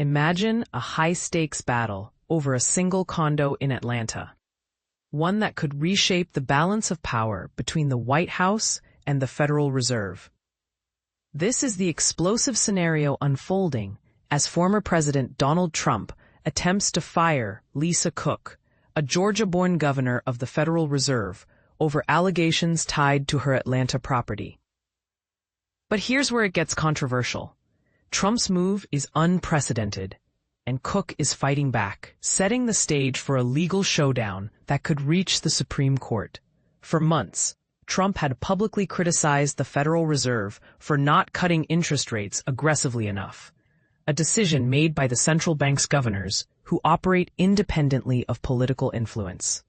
Imagine a high-stakes battle over a single condo in Atlanta, one that could reshape the balance of power between the White House and the Federal Reserve. This is the explosive scenario unfolding as former President Donald Trump attempts to fire Lisa Cook, a Georgia-born governor of the Federal Reserve, over allegations tied to her Atlanta property. But here's where it gets controversial. Trump's move is unprecedented, and Cook is fighting back, setting the stage for a legal showdown that could reach the Supreme Court. For months, Trump had publicly criticized the Federal Reserve for not cutting interest rates aggressively enough, a decision made by the central bank's governors who operate independently of political influence.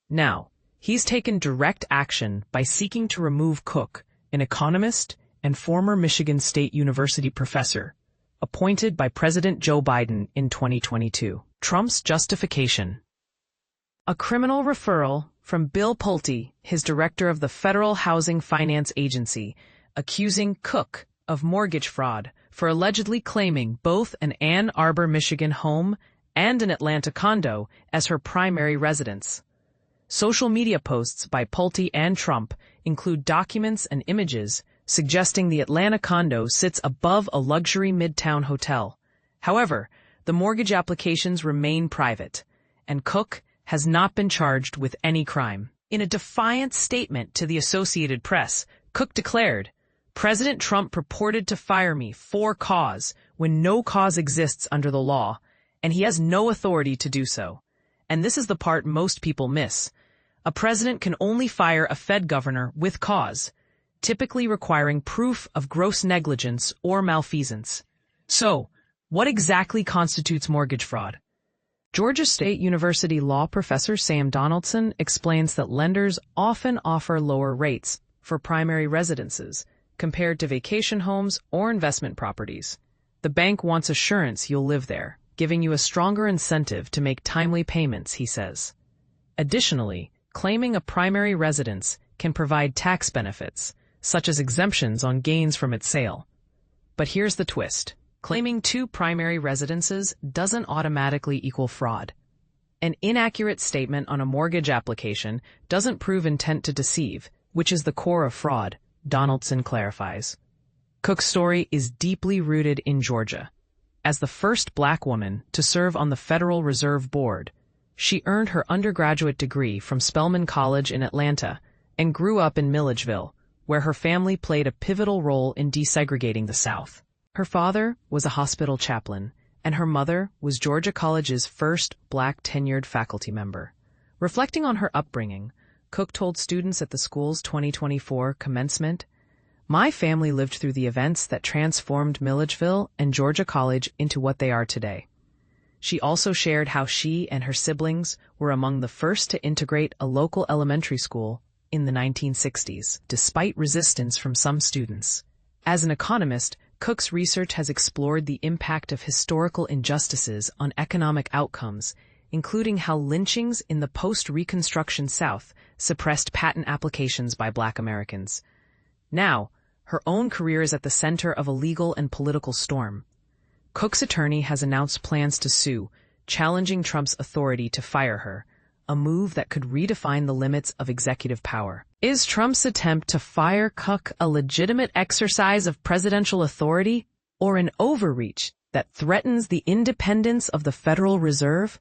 Now, he's taken direct action by seeking to remove Cook, an economist and former Michigan State University professor, appointed by President Joe Biden in 2022. Trump's justification: a criminal referral from Bill Pulte, his director of the Federal Housing Finance Agency, accusing Cook of mortgage fraud for allegedly claiming both an Ann Arbor, Michigan home and an Atlanta condo as her primary residence. Social media posts by Pulte and Trump include documents and images suggesting the Atlanta condo sits above a luxury midtown hotel. However, the mortgage applications remain private, and Cook has not been charged with any crime. In a defiant statement to the Associated Press, Cook declared, "President Trump purported to fire me for cause when no cause exists under the law, and he has no authority to do so." And this is the part most people miss. A president can only fire a Fed governor with cause, typically requiring proof of gross negligence or malfeasance. So, what exactly constitutes mortgage fraud? Georgia State University law professor Sam Donaldson explains that lenders often offer lower rates for primary residences compared to vacation homes or investment properties. The bank wants assurance you'll live there, giving you a stronger incentive to make timely payments, he says. Additionally, claiming a primary residence can provide tax benefits, such as exemptions on gains from its sale. But here's the twist. Claiming two primary residences doesn't automatically equal fraud. An inaccurate statement on a mortgage application doesn't prove intent to deceive, which is the core of fraud, Donaldson clarifies. Cook's story is deeply rooted in Georgia. As the first Black woman to serve on the Federal Reserve Board, she earned her undergraduate degree from Spelman College in Atlanta and grew up in Milledgeville, where her family played a pivotal role in desegregating the South. Her father was a hospital chaplain, and her mother was Georgia College's first Black tenured faculty member. Reflecting on her upbringing, Cook told students at the school's 2024 commencement, "My family lived through the events that transformed Milledgeville and Georgia College into what they are today." She also shared how she and her siblings were among the first to integrate a local elementary school in the 1960s, despite resistance from some students. As an economist, Cook's research has explored the impact of historical injustices on economic outcomes, including how lynchings in the post-Reconstruction South suppressed patent applications by Black Americans. Now, her own career is at the center of a legal and political storm. Cook's attorney has announced plans to sue, challenging Trump's authority to fire her, a move that could redefine the limits of executive power. Is Trump's attempt to fire Cook a legitimate exercise of presidential authority or an overreach that threatens the independence of the Federal Reserve?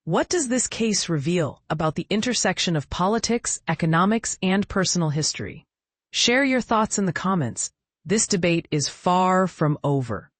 What does this case reveal about the intersection of politics, economics, and personal history? Share your thoughts in the comments. This debate is far from over.